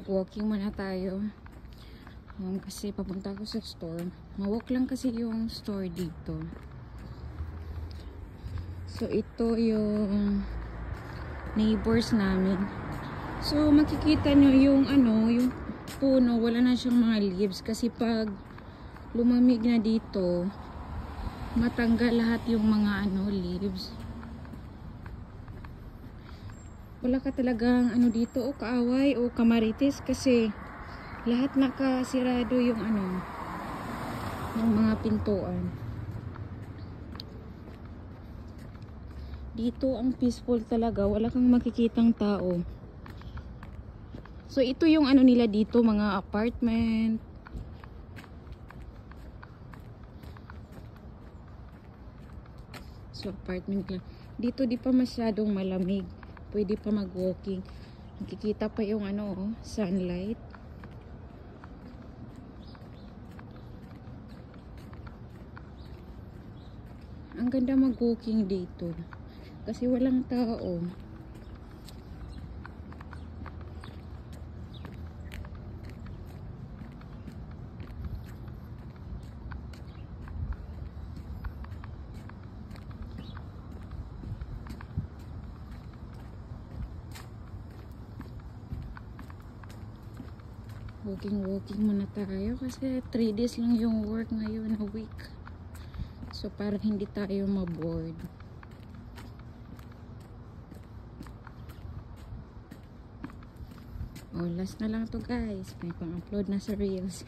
Walking muna tayo. Kasi papunta ako sa store. Mawalk lang kasi yung store dito. So ito yung neighbors namin. So makikita nyo yung yung puno, wala na siyang mga leaves kasi pag lumamig na dito, matanggal lahat yung mga leaves. Wala ka talagang dito o kaaway o kamaritis kasi lahat nakasirado yung ng mga pintuan. Dito ang peaceful talaga, wala kang makikitang tao. So ito yung nila dito, mga apartment. So apartment lang. Dito di pa masyadong malamig. Pwede pa mag-walking. Nakikita pa yung sunlight. Ang ganda mag-walking dito. Kasi walang tao. Walking muna tayo kasi 3 days lang yung work ngayon na week. So parang hindi tayo ma-bored. Last na lang to guys. May pang-upload na sa Reels.